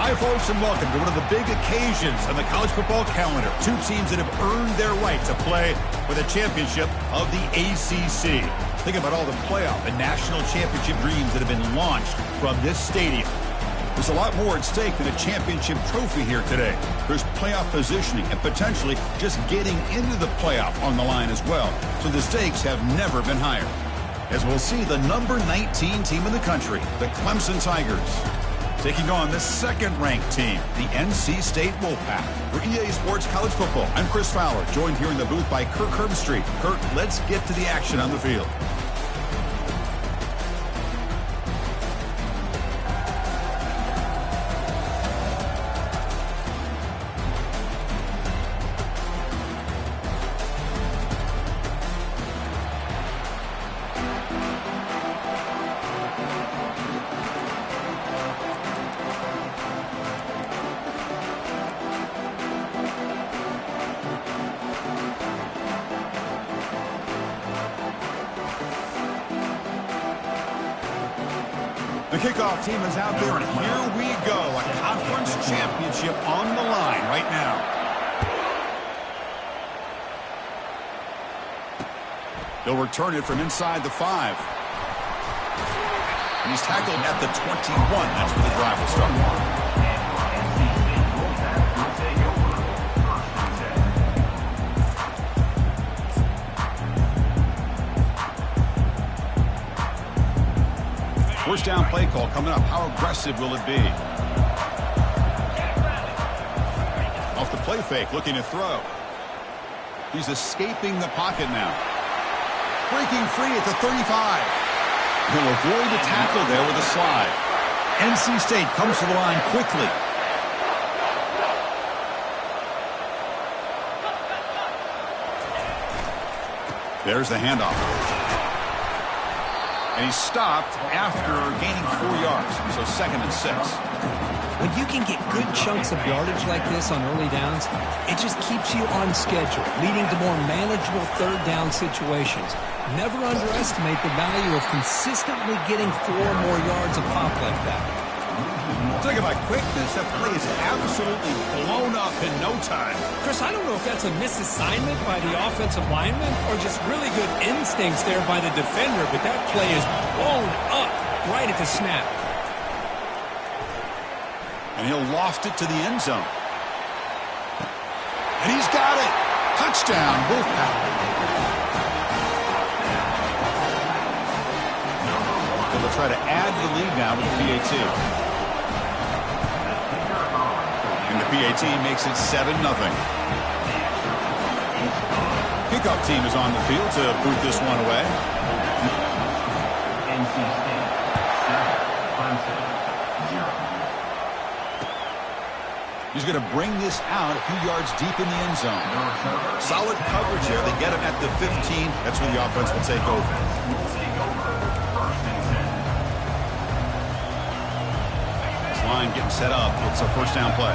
Hi, folks, and welcome to one of the big occasions on the college football calendar. Two teams that have earned their right to play for the championship of the ACC. Think about all the playoff and national championship dreams that have been launched from this stadium. There's a lot more at stake than a championship trophy here today. There's playoff positioning and potentially just getting into the playoff on the line as well. So the stakes have never been higher. As we'll see the number 19 team in the country, the Clemson Tigers, taking on the second-ranked team, the NC State Wolfpack. For EA Sports College Football, I'm Chris Fowler, joined here in the booth by Kirk Herbstreit. Kirk, let's get to the action on the field. The kickoff team is out there, and here we go. A conference championship on the line right now. They'll return it from inside the 5. And he's tackled at the 21. That's where the drive will start. First down play call coming up. How aggressive will it be? Off the play fake, looking to throw. He's escaping the pocket now. Breaking free at the 35. He'll avoid the tackle there with a slide. NC State comes to the line quickly. There's the handoff. And he's stopped after gaining 4 yards, so 2nd and 6. When you can get good chunks of yardage like this on early downs, it just keeps you on schedule, leading to more manageable third down situations. Never underestimate the value of consistently getting 4 more yards a pop like that. Talking about quickness, that play is absolutely blown up in no time. Chris, I don't know if that's a misassignment by the offensive lineman or just really good instincts there by the defender, but that play is blown up right at the snap. And he'll loft it to the end zone. And he's got it. Touchdown, Wolfpack. So they'll try to add the lead now with the PAT. And the PAT makes it 7-0. Kickoff team is on the field to boot this one away. NC State, 7, Clemson, 0. He's going to bring this out a few yards deep in the end zone. Solid coverage here. They get him at the 15. That's where the offense will take over. This line getting set up. It's a first down play.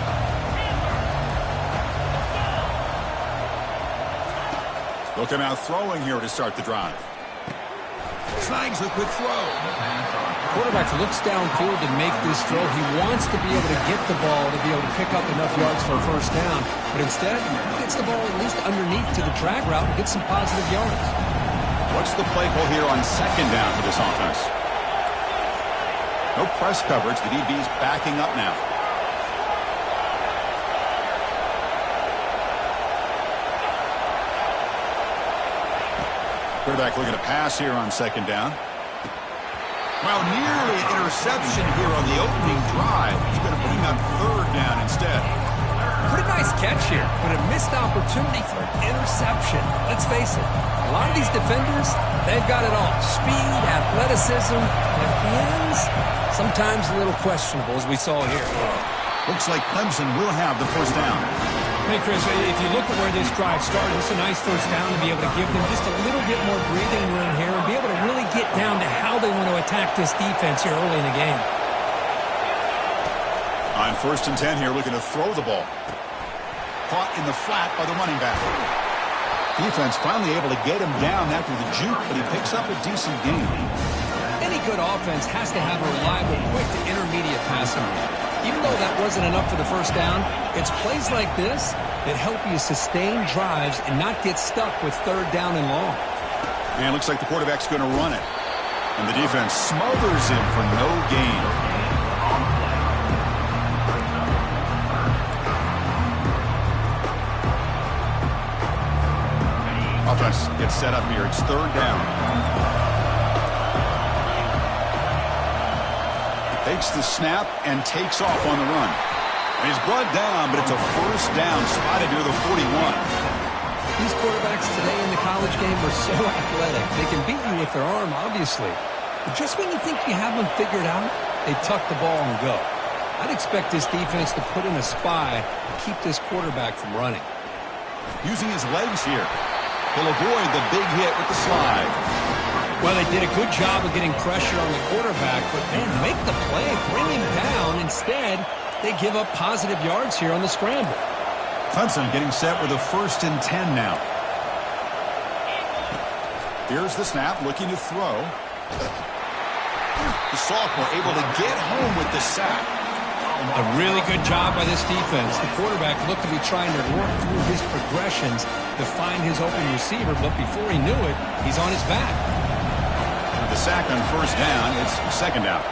They'll come out throwing here to start the drive. Snags a quick throw. Quarterback looks downfield to make this throw. He wants to be able to get the ball to be able to pick up enough yards for a first down. But instead, he gets the ball at least underneath to the drag route and gets some positive yards. What's the play call here on 2nd down for this offense? No press coverage. The DB's backing up now. Quarterback looking to pass here on 2nd down. Well, nearly an interception here on the opening drive. He's going to bring up 3rd down instead. Pretty nice catch here, but a missed opportunity for an interception. Let's face it, a lot of these defenders, they've got it all. Speed, athleticism, their hands, sometimes a little questionable, as we saw here. Looks like Clemson will have the first down. Hey, Chris, if you look at where this drive started, it's a nice first down to be able to give them just a little bit more breathing room here and be able to really get down to how they want to attack this defense here early in the game. On 1st and 10 here, looking to throw the ball. Caught in the flat by the running back. Defense finally able to get him down after the juke, but he picks up a decent gain. Any good offense has to have a reliable, quick to intermediate passing game. Even though that wasn't enough for the first down, it's plays like this that help you sustain drives and not get stuck with third down and long. And it looks like the quarterback's going to run it. And the defense smothers him for no gain. Offense gets set up here. It's third down. Takes the snap and takes off on the run. And he's brought down, but it's a first down spotted near the 41. These quarterbacks today in the college game are so athletic. They can beat you with their arm, obviously. But just when you think you have them figured out, they tuck the ball and go. I'd expect this defense to put in a spy to keep this quarterback from running. Using his legs here. He'll avoid the big hit with the slide. Well, they did a good job of getting pressure on the quarterback, but man, make the play, bring him down. Instead, they give up positive yards here on the scramble. Clemson getting set with a 1st and 10 now. Here's the snap, looking to throw. The sophomore able to get home with the sack. A really good job by this defense. The quarterback looked to be trying to work through his progressions to find his open receiver, but before he knew it, he's on his back. With the sack on first down, it's second down.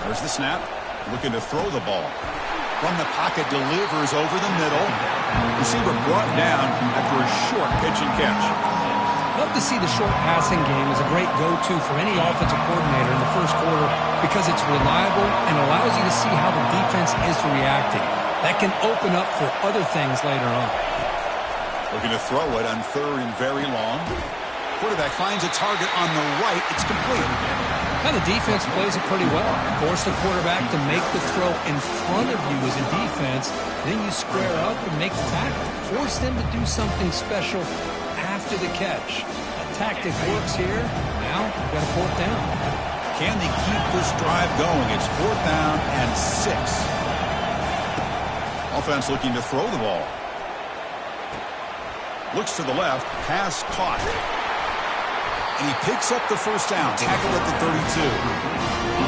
There's the snap, looking to throw the ball. From the pocket, delivers over the middle. Receiver brought down after a short pitch and catch. Love to see the short passing game as a great go-to for any offensive coordinator in the first quarter because it's reliable and allows you to see how the defense is reacting. That can open up for other things later on. Looking to throw it on 3rd and very long. Quarterback finds a target on the right. It's complete. Now the defense plays it pretty well. Force the quarterback to make the throw in front of you as a defense. Then you square up and make the tackle. Force them to do something special after the catch. A tactic works here. Now you've got a 4th down. Can they keep this drive going? It's 4th down and 6. Offense looking to throw the ball. Looks to the left. Pass caught. And he picks up the first down. Tackled at the 32.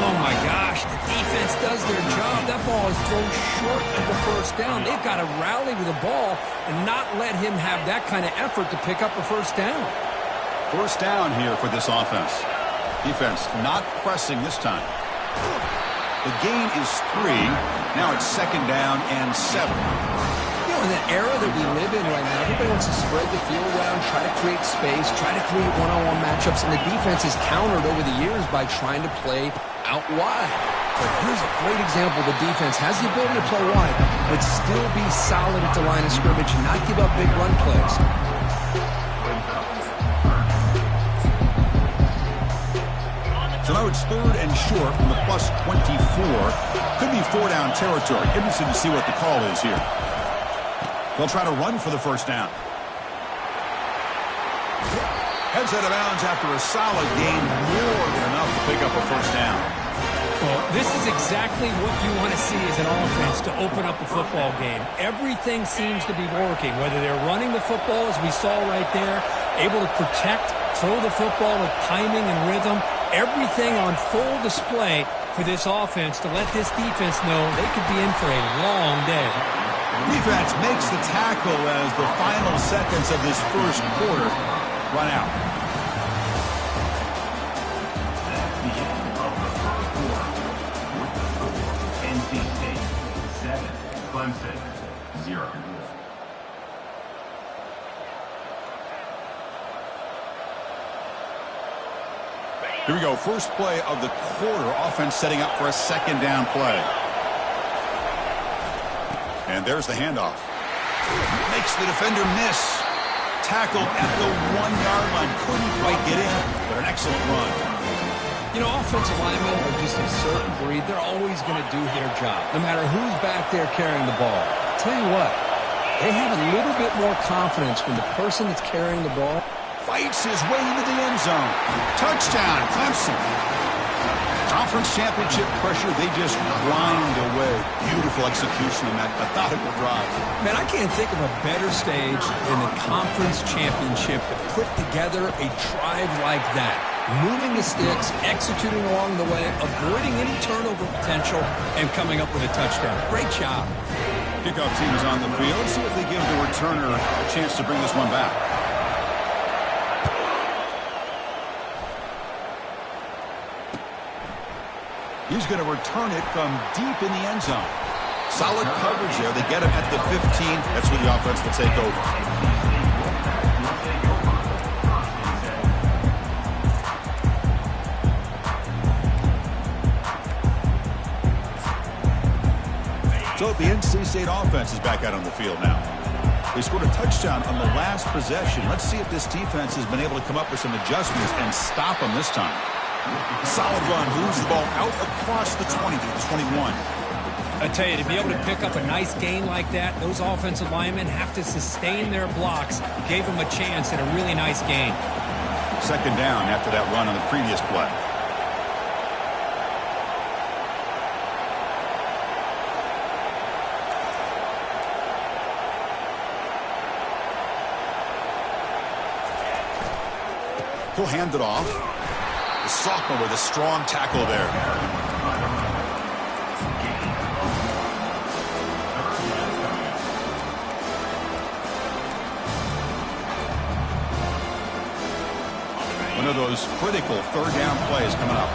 Oh, my gosh. The defense does their job. That ball is thrown short of the first down. They've got to rally to the ball and not let him have that kind of effort to pick up a first down. First down here for this offense. Defense not pressing this time. The gain is 3. Now it's 2nd down and 7. In the era that we live in right now, everybody wants to spread the field around, try to create space, try to create one-on-one matchups, and the defense is countered over the years by trying to play out wide. But here's a great example. The defense has the ability to play wide, but still be solid at the line of scrimmage and not give up big run plays. So now it's 3rd and short from the +24. Could be 4-down territory. Interesting to see what the call is here. They'll try to run for the first down. Heads out of bounds after a solid gain, more than enough to pick up a first down. Well, this is exactly what you want to see as an offense to open up a football game. Everything seems to be working, whether they're running the football, as we saw right there, able to protect, throw the football with timing and rhythm, everything on full display for this offense to let this defense know they could be in for a long day. Defense makes the tackle as the final seconds of this first quarter run out. NC State 7, Clemson 0. Here we go. First play of the quarter. Offense setting up for a 2nd down play. And there's the handoff. Makes the defender miss. Tackled at the 1-yard line. Couldn't quite get in, but an excellent run. You know, offensive linemen are just a certain breed. They're always going to do their job, no matter who's back there carrying the ball. I'll tell you what, they have a little bit more confidence when the person that's carrying the ball Fights his way into the end zone. Touchdown, Clemson. Conference championship pressure, they just grind away. Beautiful execution on that methodical drive. Man, I can't think of a better stage than the conference championship to put together a drive like that. Moving the sticks, executing along the way, avoiding any turnover potential, and coming up with a touchdown. Great job. Kickoff team is on the field. Let's see if they give the returner a chance to bring this one back. He's going to return it from deep in the end zone. Solid coverage there. They get him at the 15. That's where the offense will take over. So the NC State offense is back out on the field now. They scored a touchdown on the last possession. Let's see if this defense has been able to come up with some adjustments and stop them this time. Solid run, moves the ball out across the 20 to the 21. I tell you, to be able to pick up a nice gain like that, those offensive linemen have to sustain their blocks. Gave them a chance at a really nice gain. Second down after that run on the previous play. He'll hand it off. The sophomore with a strong tackle there. One of those critical third down plays coming up.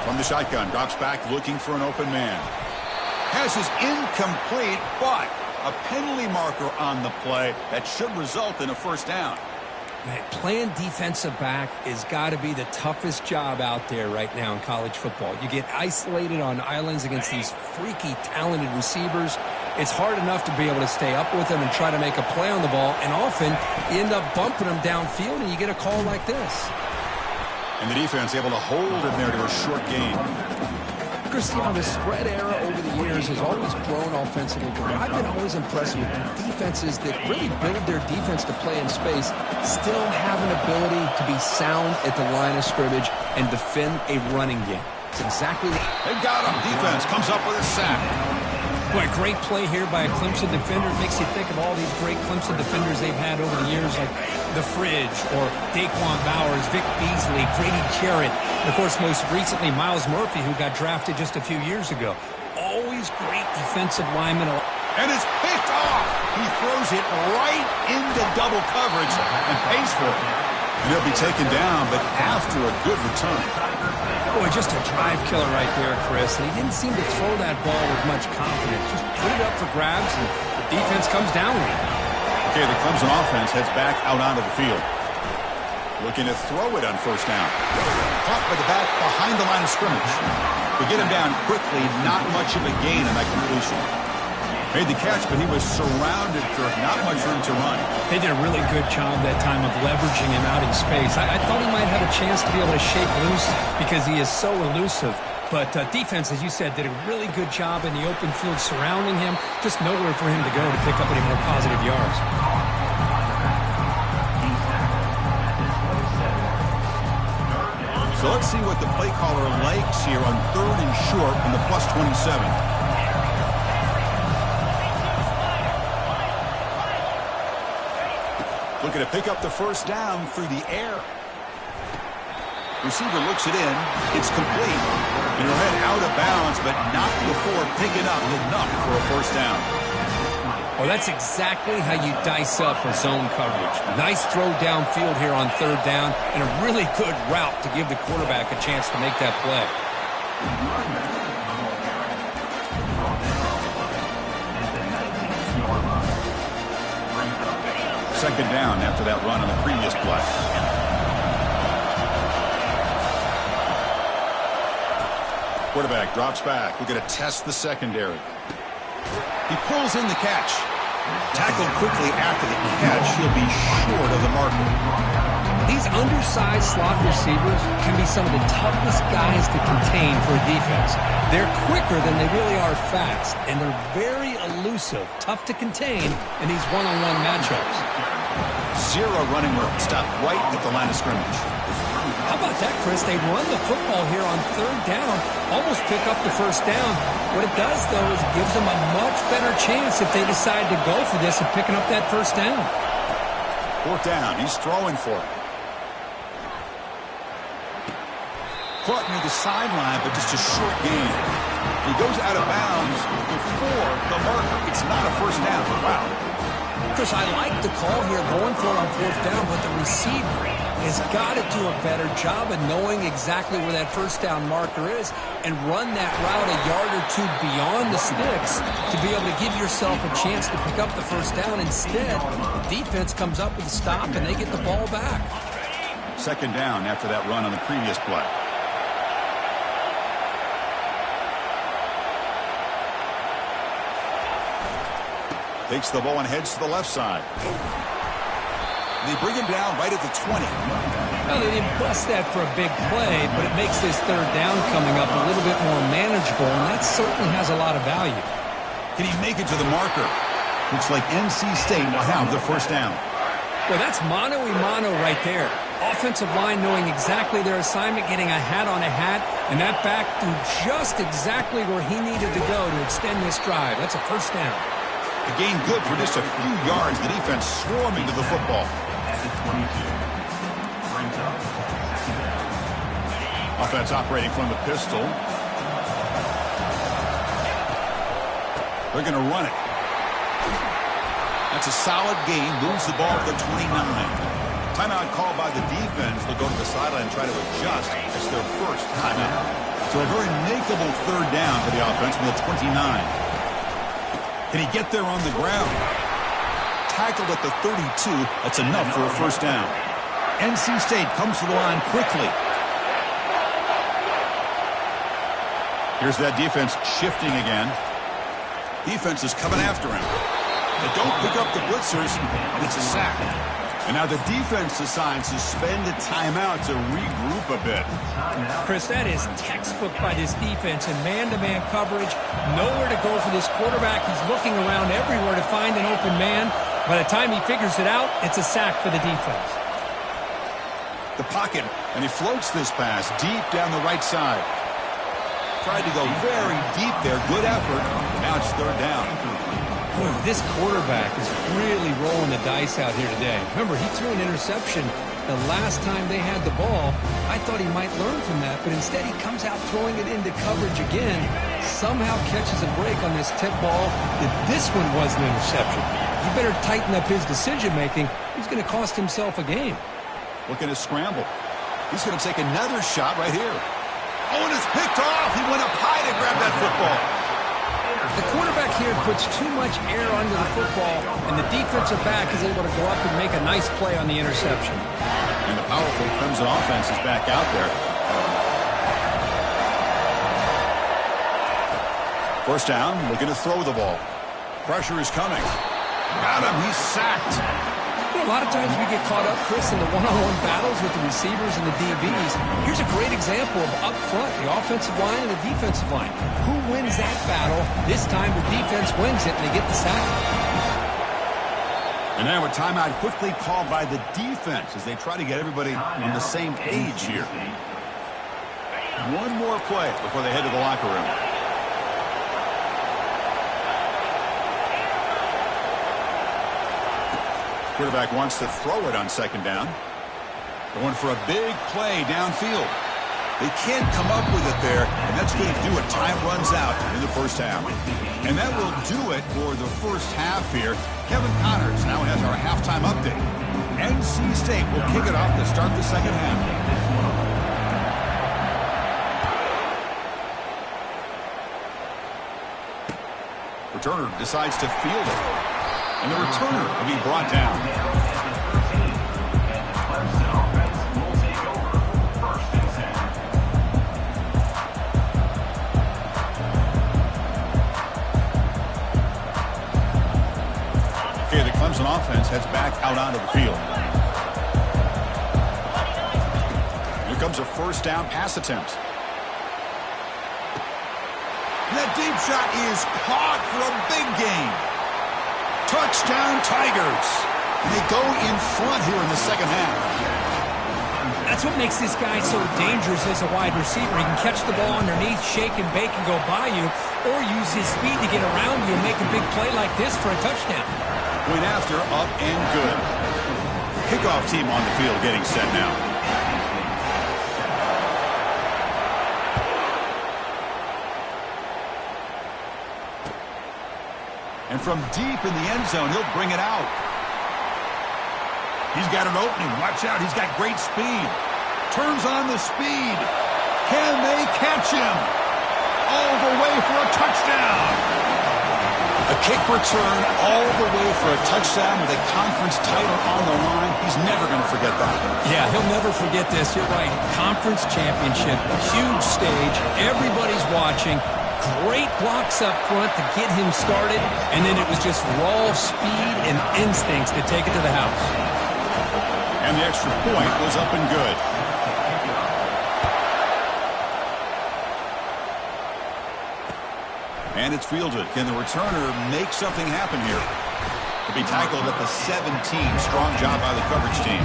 From the shotgun, drops back looking for an open man. Passes incomplete, but a penalty marker on the play that should result in a first down. Man, playing defensive back has got to be the toughest job out there right now in college football. You get isolated on islands against these freaky, talented receivers. It's hard enough to be able to stay up with them and try to make a play on the ball, and often you end up bumping them downfield and you get a call like this. And the defense able to hold him there to a short gain. Cristiano, the spread era over the years has always grown offensively, but I've been always impressed with defenses that really build their defense to play in space, still have an ability to be sound at the line of scrimmage and defend a running game. It's exactly what they got him. Defense comes up with a sack. Boy, great play here by a Clemson defender. It makes you think of all these great Clemson defenders they've had over the years, like The Fridge or Daquan Bowers, Vic Beasley, Grady Jarrett, and of course most recently Myles Murphy, who got drafted just a few years ago. Always great defensive linemen. And it's picked off. He throws it right into double coverage and pays for it. And he'll be taken down, but after a good return. Boy, just a drive killer right there, Chris. And he didn't seem to throw that ball with much confidence. Just put it up for grabs, and the defense comes down with it. Okay, the Clemson offense heads back out onto the field. Looking to throw it on first down. Caught by the back behind the line of scrimmage. They get him down quickly, not much of a gain on that completion. Made the catch, but he was surrounded for not much room to run. They did a really good job that time of leveraging him out in space. I thought he might have a chance to be able to shake loose because he is so elusive. But defense, as you said, did a really good job in the open field surrounding him. Just nowhere for him to go to pick up any more positive yards. So let's see what the play caller likes here on third and short on the plus 27. Looking to pick up the first down through the air. Receiver looks it in. It's complete. And he'll head out of bounds, but not before picking up enough for a first down. Well, that's exactly how you dice up a zone coverage. Nice throw downfield here on third down, and a really good route to give the quarterback a chance to make that play. Second down after that run on the previous play. Quarterback drops back. We're going to test the secondary. He pulls in the catch. Tackled quickly after the catch. He'll be short of the marker. These undersized slot receivers can be some of the toughest guys to contain for a defense. They're quicker than they really are fast, and they're very elusive, tough to contain in these one-on-one matchups. Zero running room. Stopped right at the line of scrimmage. How about that, Chris? They run the football here on third down, almost pick up the first down. What it does, though, is it gives them a much better chance if they decide to go for this of picking up that first down. Fourth down. He's throwing for it. Caught near the sideline, but just a short gain. He goes out of bounds before the marker. It's not a first down. Wow. Chris, I like the call here going for it on fourth down, but the receiver has got to do a better job of knowing exactly where that first down marker is and run that route a yard or two beyond the sticks to be able to give yourself a chance to pick up the first down. Instead, the defense comes up with a stop and they get the ball back. Second down after that run on the previous play. Takes the ball and heads to the left side. They bring him down right at the 20. Well, they didn't bust that for a big play, but it makes this third down coming up a little bit more manageable, and that certainly has a lot of value. Can he make it to the marker? Looks like NC State will have the first down. Well, that's mano-a-mano right there. Offensive line knowing exactly their assignment, getting a hat on a hat, and that back threw just exactly where he needed to go to extend this drive. That's a first down. A gain good for just a few yards. The defense swarming to the football. Offense operating from the pistol. They're going to run it. That's a solid gain. Moves the ball to the 29. Timeout called by the defense. They'll go to the sideline and try to adjust. It's their first timeout. So a very makeable third down for the offense from the 29. Can he get there on the ground? Tackled at the 32. That's enough for a first down. NC State comes to the line quickly. Here's that defense shifting again. Defense is coming after him. They don't pick up the blitzers, and it's a sack. And now the defense decides to spend a timeout to regroup a bit. Chris, that is textbook by this defense in man-to-man coverage. Nowhere to go for this quarterback. He's looking around everywhere to find an open man. By the time he figures it out, it's a sack for the defense. The pocket, and he floats this pass deep down the right side. Tried to go very deep there. Good effort. Now it's third down. Boy, this quarterback is really rolling the dice out here today. Remember, he threw an interception the last time they had the ball. I thought he might learn from that, but instead he comes out throwing it into coverage again. Somehow catches a break on this tip ball. That this one was an interception. He better tighten up his decision-making. He's going to cost himself a game. Looking to scramble. He's going to take another shot right here. Oh, and it's picked off. He went up high to grab that football. The quarterback here puts too much air under the football, and the defensive back is able to go up and make a nice play on the interception. And the powerful Crimson offense is back out there. First down, looking to throw the ball. Pressure is coming. Got him. He's sacked. You know, a lot of times we get caught up, Chris, in the one-on-one battles with the receivers and the DBs. Here's a great example of up front, the offensive line and the defensive line. Who wins that battle? This time the defense wins it, and they get the sack. And now a timeout quickly called by the defense as they try to get everybody on the same page here. One more play before they head to the locker room. Quarterback wants to throw it on second down. Going for a big play downfield. They can't come up with it there, and that's going to do it. Time runs out in the first half. And that will do it for the first half here. Kevin Connors now has our halftime update. NC State will kick it off to start the second half. Returner decides to field it. And the returner will be brought down. Okay, the Clemson offense heads back out onto the field. Here comes a first down pass attempt. That deep shot is caught for a big gain. Touchdown Tigers. And they go in front here in the second half. That's what makes this guy so dangerous as a wide receiver. He can catch the ball underneath, shake and bake and go by you, or use his speed to get around you and make a big play like this for a touchdown. Point after, up and good. Kickoff team on the field getting set now. And from deep in the end zone, he'll bring it out. He's got an opening. Watch out. He's got great speed. Turns on the speed. Can they catch him? All the way for a touchdown. A kick return all the way for a touchdown with a conference title on the line. He's never going to forget that. Yeah, he'll never forget this. You're right. Conference championship. Huge stage. Everybody's watching. Great blocks up front to get him started. And then it was just raw speed and instincts to take it to the house. And the extra point was up and good. And it's fielded. Can the returner make something happen here? To be tackled at the 17. Strong job by the coverage team.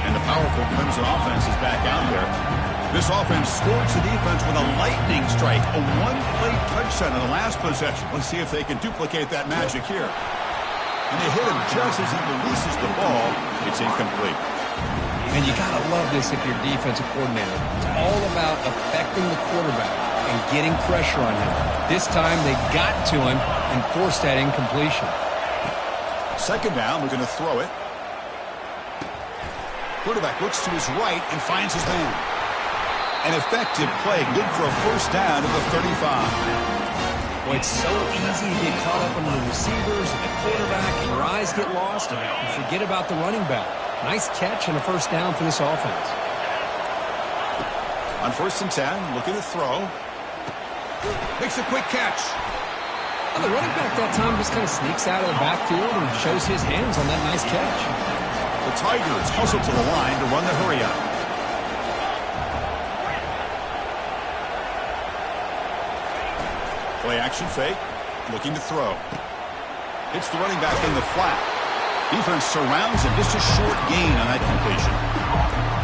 And the powerful Clemson offense is back out there. This offense scorched the defense with a lightning strike. A one-play touchdown in the last possession. Let's see if they can duplicate that magic here. And they hit him just as he releases the ball. It's incomplete. And you got to love this if you're defensive coordinator. It's all about affecting the quarterback and getting pressure on him. This time they got to him and forced that incompletion. Second down, we're going to throw it. Quarterback looks to his right and finds his man. An effective play, good for a first down to the 35. Boy, it's so easy to get caught up on the receivers and the quarterback, and your eyes get lost, and you forget about the running back. Nice catch and a first down for this offense. On 1st and 10, looking to throw. Makes a quick catch. Well, the running back that time just kind of sneaks out of the backfield and shows his hands on that nice catch. The Tigers hustle to the line to run the hurry up. Play action fake, looking to throw. It's the running back in the flat. Defense surrounds him, just a short gain on that completion.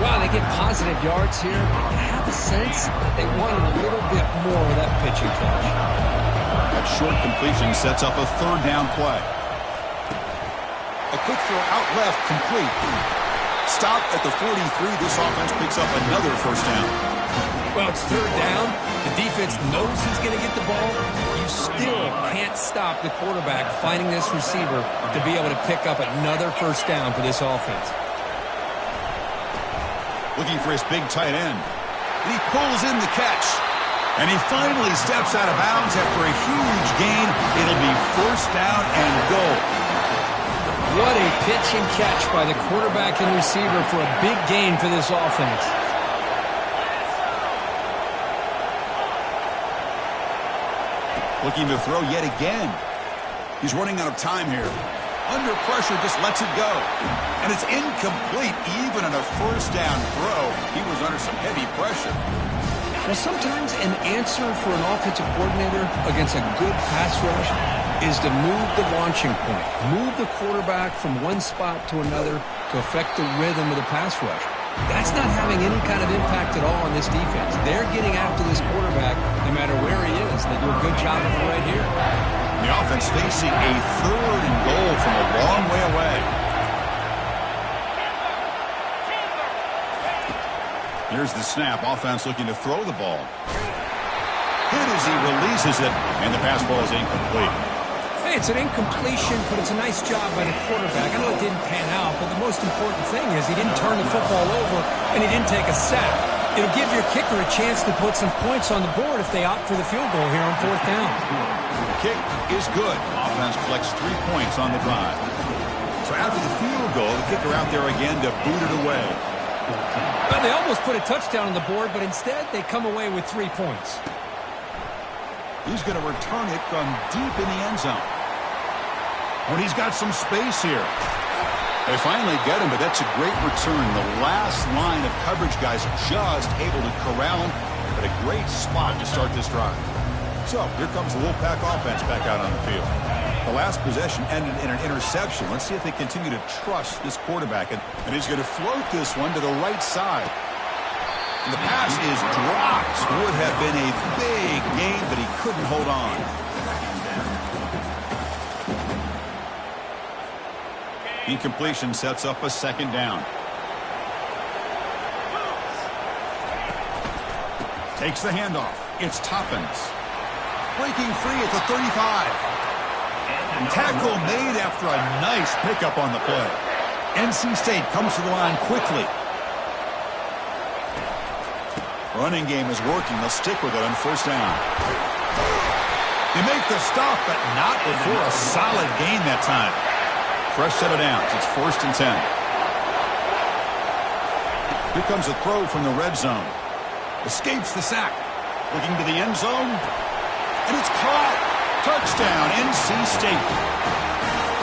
Well, they get positive yards here, but I have the sense that they wanted a little bit more of that pitching catch. That short completion sets up a third down play. A quick throw out left, complete. Stop at the 43. This offense picks up another first down. Well, it's third down. The defense knows he's going to get the ball. You still can't stop the quarterback finding this receiver to be able to pick up another first down for this offense. Looking for his big tight end. And he pulls in the catch. And he finally steps out of bounds after a huge gain. It'll be first down and goal. What a pitch and catch by the quarterback and receiver for a big gain for this offense. Looking to throw yet again. He's running out of time here. Under pressure, just lets it go. And it's incomplete, even on a first down throw. He was under some heavy pressure. Well, sometimes an answer for an offensive coordinator against a good pass rush is to move the launching point. Move the quarterback from one spot to another to affect the rhythm of the pass rush. That's not having any kind of impact at all on this defense. They're getting after this quarterback no matter where he is. They do a good job of it right here. The offense facing a third and goal from a long way away. Here's the snap. Offense looking to throw the ball. Hit as he releases it, and the pass ball is incomplete. Hey, it's an incompletion, but it's a nice job by the quarterback. I know it didn't pan out, but the most important thing is he didn't turn the football over, and he didn't take a sack. It'll give your kicker a chance to put some points on the board if they opt for the field goal here on fourth down. The kick is good. Offense collects 3 points on the drive. So after the field goal, the kicker out there again to boot it away. Well, they almost put a touchdown on the board, but instead they come away with 3 points. He's going to return it from deep in the end zone. When he's got some space here. They finally get him, but that's a great return. The last line of coverage guys are just able to corral him, but a great spot to start this drive. So here comes the Wolfpack offense back out on the field. The last possession ended in an interception. Let's see if they continue to trust this quarterback. And he's going to float this one to the right side. And the pass is dropped. Would have been a big gain, but he couldn't hold on. Incompletion sets up a second down. Takes the handoff. It's Toppins. Breaking free at the 35. Tackle made after a nice pickup on the play. NC State comes to the line quickly. Running game is working. They'll stick with it on first down. They make the stop, but not before a solid gain that time. Fresh set of downs. It's 1st and 10. Here comes a throw from the red zone. Escapes the sack. Looking to the end zone. And it's caught. Touchdown, NC State.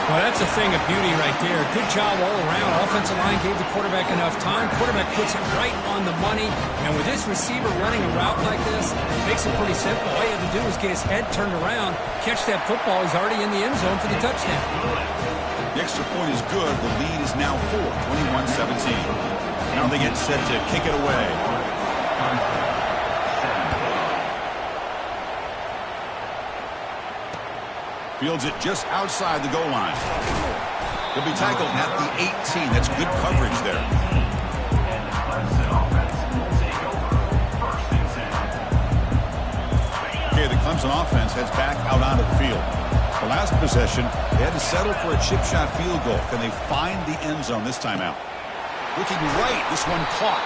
Well, that's a thing of beauty right there. Good job all around. Offensive line gave the quarterback enough time. Quarterback puts it right on the money. And with this receiver running a route like this, it makes it pretty simple. All you have to do is get his head turned around, catch that football. He's already in the end zone for the touchdown. The extra point is good. The lead is now 4, 21-17. Now they get set to kick it away. Fields it just outside the goal line. He'll be tackled at the 18. That's good coverage there. Okay, the Clemson offense heads back out onto the field. The last possession, they had to settle for a chip shot field goal. Can they find the end zone this time out? Looking right, this one caught.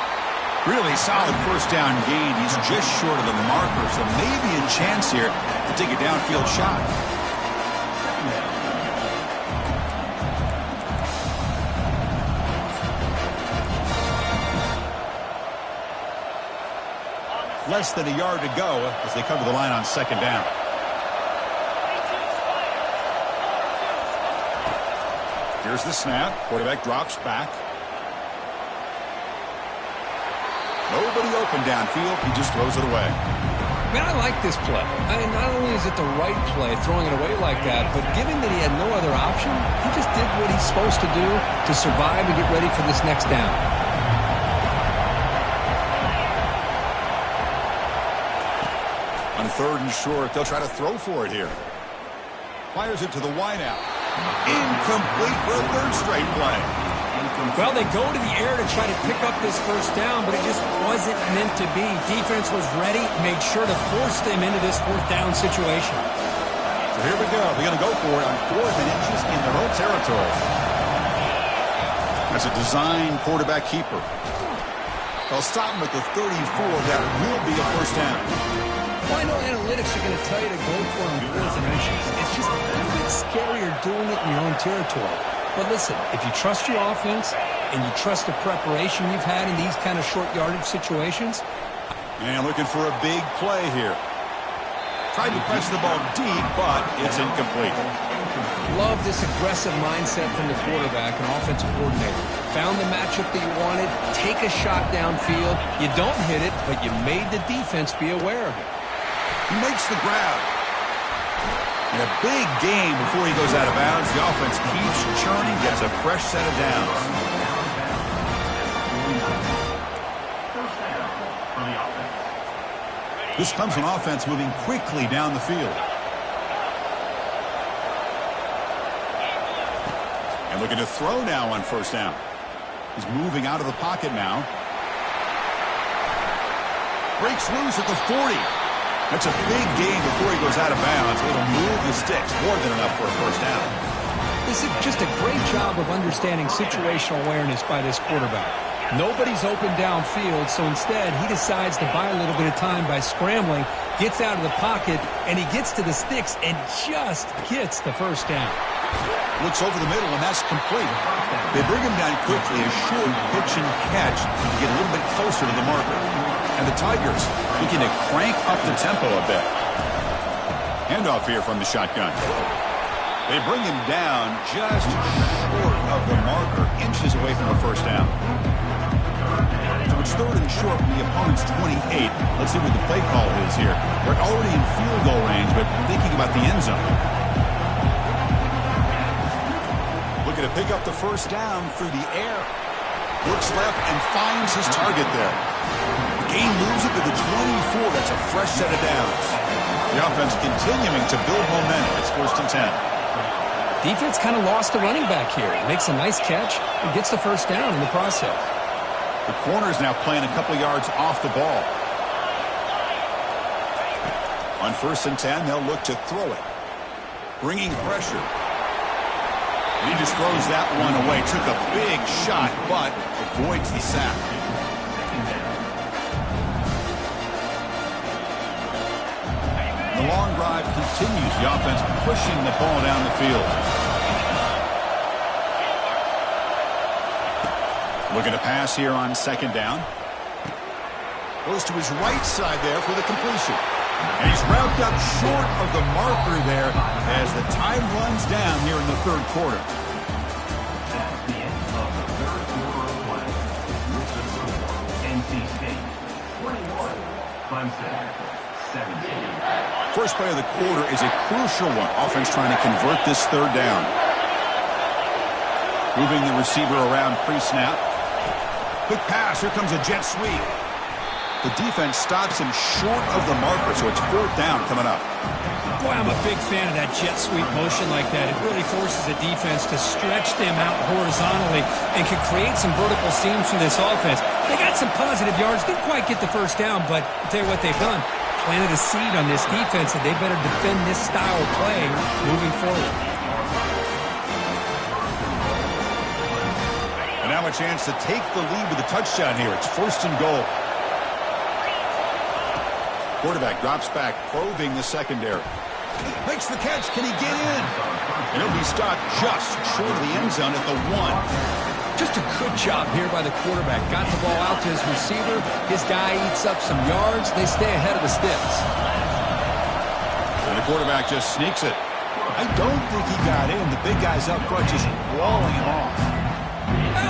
Really solid first down gain. He's just short of the marker, so maybe a chance here to take a downfield shot. Less than a yard to go as they come to the line on second down. Here's the snap. Quarterback drops back. Nobody open downfield. He just throws it away. Man, I like this play. I mean, not only is it the right play, throwing it away like that, but given that he had no other option, he just did what he's supposed to do to survive and get ready for this next down. On 3rd and short, they'll try to throw for it here. Fires it to the wideout. Incomplete for a 3rd straight play. Well, they go to the air to try to pick up this first down, but it just wasn't meant to be. Defense was ready, made sure to force them into this 4th down situation. So here we go. They're going to go for it on 4th and inches in their own territory. That's a design quarterback keeper. They'll stop him at the 34. That will be a first down. Well, I know analytics are going to tell you to go for it on 4th and inches. It's just a little bit scarier doing it in your own territory. But listen, if you trust your offense and you trust the preparation you've had in these kind of short yardage situations. And looking for a big play here. Tried to press the ball deep, but it's incomplete. Love this aggressive mindset from the quarterback and offensive coordinator. Found the matchup that you wanted, take a shot downfield. You don't hit it, but you made the defense be aware of it. He makes the grab. And a big gain before he goes out of bounds. The offense keeps churning, gets a fresh set of downs. This Clemson offense moving quickly down the field. And looking to throw now on first down. He's moving out of the pocket now. Breaks loose at the 40. That's a big gain before he goes out of bounds. It'll move the sticks, more than enough for a first down. This is just a great job of understanding situational awareness by this quarterback. Nobody's open downfield, so instead he decides to buy a little bit of time by scrambling, gets out of the pocket, and he gets to the sticks and just gets the first down. Looks over the middle, and that's complete. They bring him down quickly, a short pitch and catch to get a little bit closer to the marker. And the Tigers looking to crank up the tempo a bit. Handoff here from the shotgun. They bring him down just short of the marker, inches away from the first down. So it's 3rd and short from the opponent's 28. Let's see what the play call is here. They're already in field goal range, but thinking about the end zone. looking to pick up the first down through the air. Looks left and finds his target there. The gain moves it to the 24. That's a fresh set of downs. The offense continuing to build momentum. It's 1st and 10. Defense kind of lost the running back here. Makes a nice catch and gets the first down in the process. The corner is now playing a couple yards off the ball. On 1st and 10, they'll look to throw it. Bringing pressure. And he just throws that one away. Took a big shot, but avoids the sack. The long drive continues. The offense pushing the ball down the field. Looking to pass here on 2nd down. Goes to his right side there for the completion. And he's wrapped up short of the marker there as the time runs down here in the 3rd quarter. That's the end of the 3rd quarter of play. With the score, NC State 21, Clemson 17. First play of the quarter is a crucial one. Offense trying to convert this 3rd down. Moving the receiver around pre-snap. Quick pass. Here comes a jet sweep. The defense stops him short of the marker, so it's 4th down coming up. Boy, I'm a big fan of that jet sweep motion like that. It really forces the defense to stretch them out horizontally and can create some vertical seams for this offense. They got some positive yards. Didn't quite get the first down, but I'll tell you what they've done. Planted a seed on this defense that they better defend this style of play moving forward. And now a chance to take the lead with a touchdown here. It's 1st and goal. Quarterback drops back, probing the secondary. Makes the catch. Can he get in? And he'll be stopped just short of the end zone at the 1. Just a good job here by the quarterback. Got the ball out to his receiver. His guy eats up some yards. They stay ahead of the sticks. And the quarterback just sneaks it. I don't think he got in. The big guy's up front just walling him off.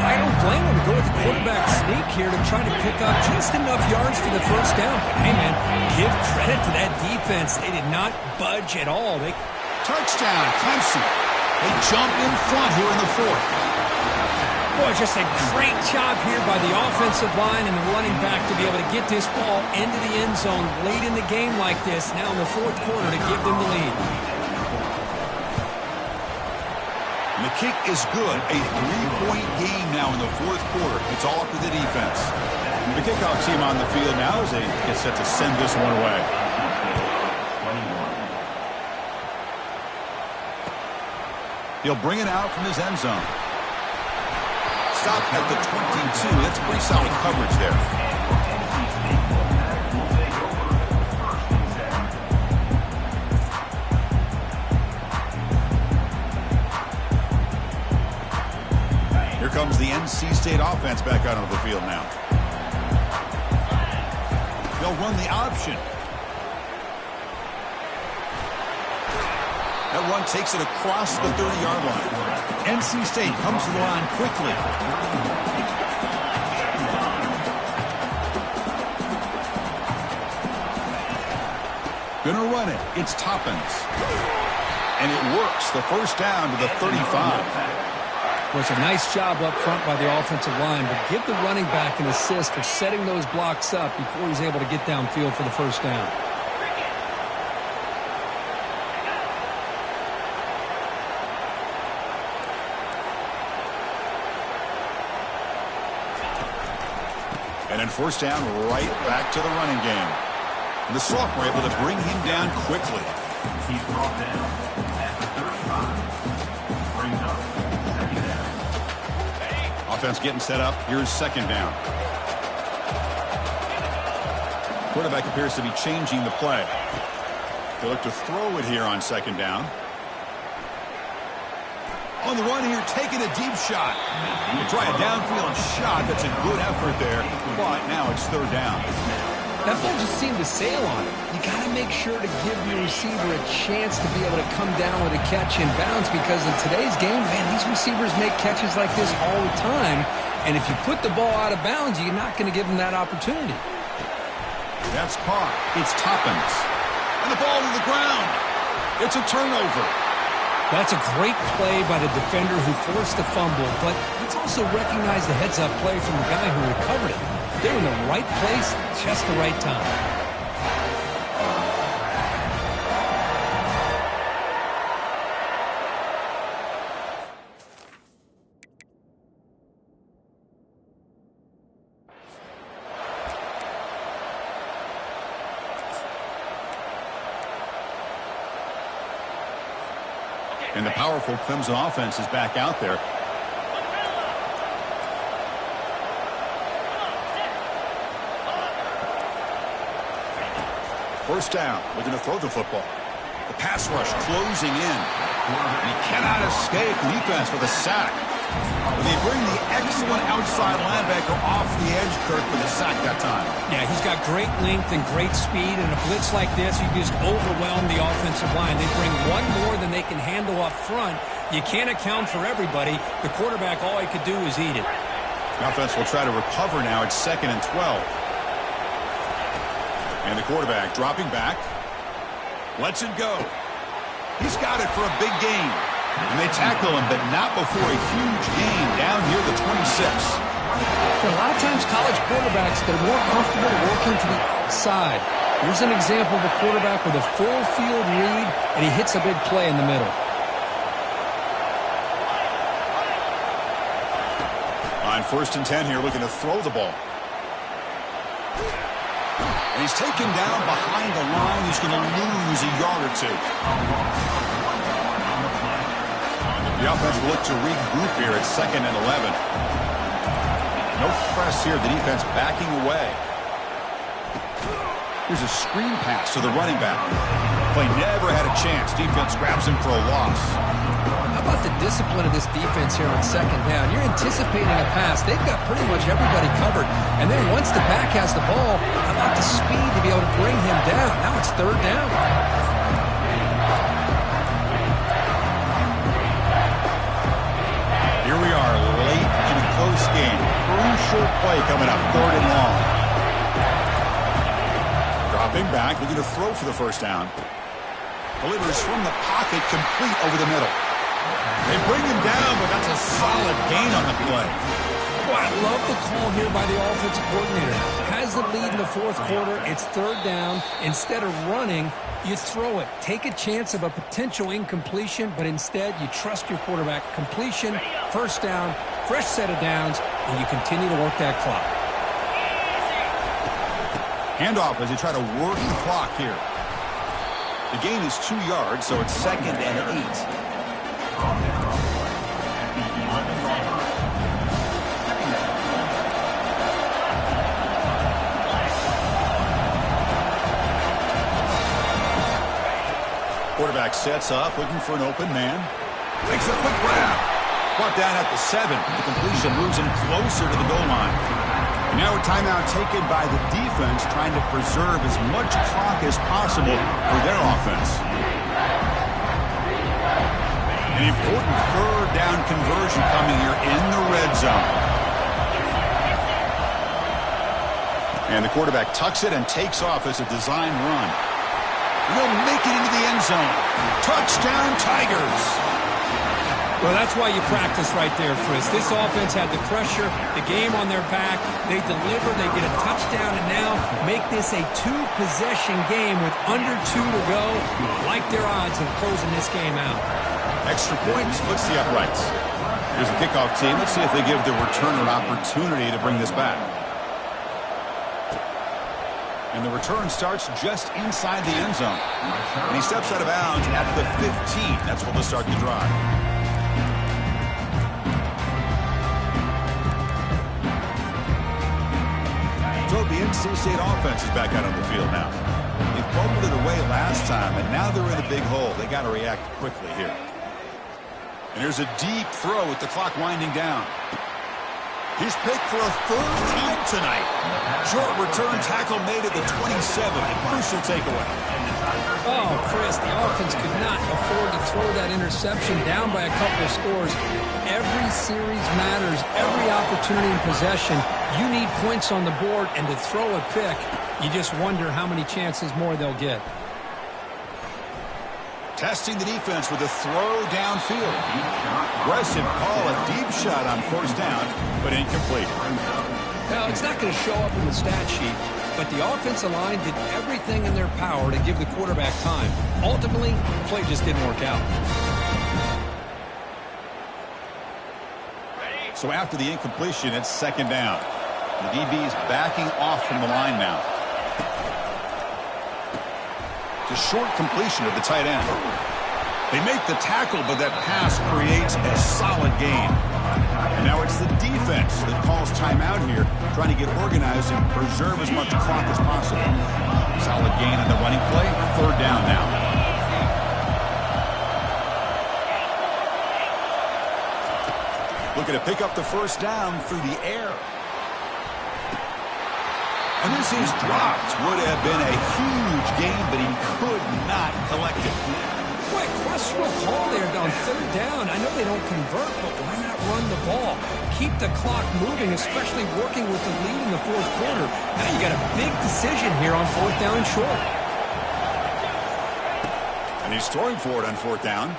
I don't blame him to go with the quarterback sneak here to try to pick up just enough yards for the first down. But hey, man, give credit to that defense. They did not budge at all. Touchdown, Clemson. They jump in front here in the 4th. Boy, just a great job here by the offensive line and the running back to be able to get this ball into the end zone late in the game like this, now in the 4th quarter, to give them the lead. And the kick is good. A 3-point game now in the 4th quarter. It's all up to the defense. And the kickoff team on the field now as they get set to send this one away. He'll bring it out from his end zone. Stop at the 22. That's pretty solid coverage there. Here comes the NC State offense back out onto the field now. They'll run the option. That run takes it across the 30-yard line. NC State comes to the line quickly. Gonna run it. It's Toppins. And it works. The first down to the 35. Well, it's a nice job up front by the offensive line, but give the running back an assist for setting those blocks up before he's able to get downfield for the first down. And then first down, right back to the running game. And the sophomore able to bring him down quickly. He's brought down at the 35. Brings up second down. Offense getting set up. Here's second down. Quarterback appears to be changing the play. They look to throw it here on second down. On the run here, taking a deep shot. They try a downfield shot. That's a good effort there. But now it's third down. That ball just seemed to sail on it. You got to make sure to give your receiver a chance to be able to come down with a catch in bounds, because in today's game, man, these receivers make catches like this all the time. And if you put the ball out of bounds, you're not going to give them that opportunity. That's caught. It's Toppins. And the ball to the ground. It's a turnover. That's a great play by the defender who forced the fumble, but let's also recognize the heads-up play from the guy who recovered it. They're in the right place, just the right time. And the powerful Clemson offense is back out there. First down, looking to throw the football. The pass rush closing in. And he cannot escape the defense with a sack. But they bring the excellent outside linebacker off the edge, Kirk, with a sack that time. Yeah, he's got great length and great speed, and a blitz like this, you just overwhelm the offensive line. They bring one more than they can handle up front. You can't account for everybody. The quarterback, all he could do is eat it. The offense will try to recover now. It's 2nd and 12. And the quarterback dropping back. Lets it go. He's got it for a big gain. And they tackle him, but not before a huge gain down near the 26. A lot of times college quarterbacks, they're more comfortable working to the outside. Here's an example of a quarterback with a full field read, and he hits a big play in the middle. On 1st and 10 here, looking to throw the ball. And he's taken down behind the line. He's going to lose a yard or two. The offense will look to regroup here at 2nd and 11. No press here. The defense backing away. Here's a screen pass to the running back. Play never had a chance. Defense grabs him for a loss. How about the discipline of this defense here on 2nd down? You're anticipating a pass. They've got pretty much everybody covered. And then once the back has the ball, how about the speed to be able to bring him down? Now it's 3rd down. Here we are late in a close game. Crucial play coming up, 3rd and long. Dropping back, looking to throw for the first down. Delivers from the pocket, complete over the middle. They bring him down, but that's a solid gain on the play. Well, I love the call here by the offensive coordinator. Has the lead in the 4th quarter. It's 3rd down. Instead of running, you throw it. Take a chance of a potential incompletion, but instead you trust your quarterback. Completion, 1st down, fresh set of downs, and you continue to work that clock. Handoff as they try to work the clock here. The gain is 2 yards, so it's 2nd and 8. Quarterback sets up, looking for an open man. Makes a quick grab. Brought down at the 7. The completion moves him closer to the goal line. And now a timeout taken by the defense, trying to preserve as much clock as possible for their offense. An important 3rd down conversion coming here in the red zone. And the quarterback tucks it and takes off as a design run. He'll make it into the end zone. Touchdown, Tigers. Well, that's why you practice right there, Chris. This offense had the pressure, the game on their back. They deliver, they get a touchdown, and now make this a 2-possession game with under 2 to go. Like their odds of closing this game out. Extra point splits the uprights. Here's the kickoff team. Let's see if they give the returner an opportunity to bring this back. And the return starts just inside the end zone. And he steps out of bounds at the 15. That's where they'll start the drive. So the NC State offense is back out on the field now. They fumbled it away last time, and now they're in a big hole. They got to react quickly here. And here's a deep throw with the clock winding down. He's picked for a 3rd time tonight. Short return tackle made at the 27. A crucial takeaway. Oh, Chris, the offense could not afford to throw that interception down by a couple of scores. Every series matters. Every opportunity in possession. You need points on the board, and to throw a pick, you just wonder how many chances more they'll get. Testing the defense with a throw downfield. Aggressive call, a deep shot on first down, but incomplete. Now, it's not going to show up in the stat sheet, but the offensive line did everything in their power to give the quarterback time. Ultimately, the play just didn't work out. So after the incompletion, it's second down. The DB is backing off from the line now. It's a short completion of the tight end. They make the tackle, but that pass creates a solid gain. And now it's the defense that calls timeout here, trying to get organized and preserve as much clock as possible. Solid gain in the running play. Third down now. Looking to pick up the first down through the air. And this is dropped. Would have been a huge gain, but he could not collect it. Quick, questionable call there on third down. I know they don't convert, but why not run the ball? Keep the clock moving, especially working with the lead in the fourth quarter. Now you got a big decision here on fourth down and short. And he's throwing for it on fourth down.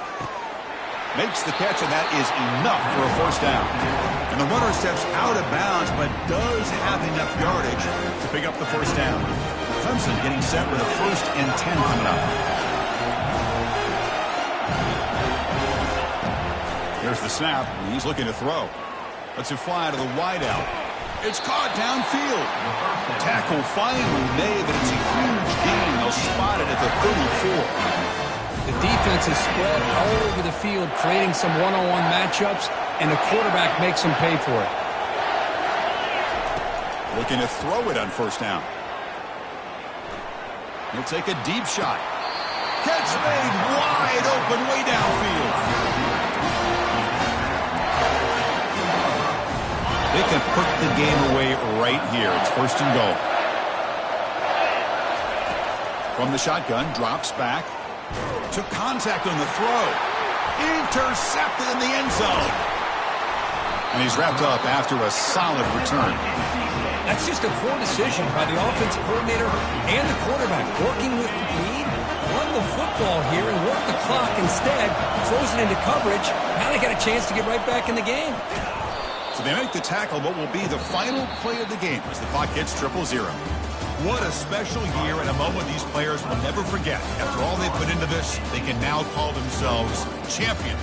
Makes the catch, and that is enough for a first down. And the runner steps out of bounds, but does have enough yardage to pick up the first down. Clemson getting set with a 1st and 10 coming up. Here's the snap, and he's looking to throw. Lets it fly to the wideout. It's caught downfield. Tackle finally made, but it's a huge gain. They'll spot it at the 34. The defense is spread all over the field, creating some one-on-one matchups, and the quarterback makes them pay for it. Looking to throw it on first down. He'll take a deep shot. Catch made wide open way downfield. They can put the game away right here. It's 1st and goal. From the shotgun, drops back. Took contact on the throw. Intercepted in the end zone. And he's wrapped up after a solid return. That's just a poor decision by the offensive coordinator and the quarterback. Working with the lead, run the football here and work the clock instead. Throws it into coverage. Now they got a chance to get right back in the game. So they make the tackle, what will be the final play of the game as the clock hits 0-0. What a special year and a moment these players will never forget. After all they put into this, they can now call themselves champions.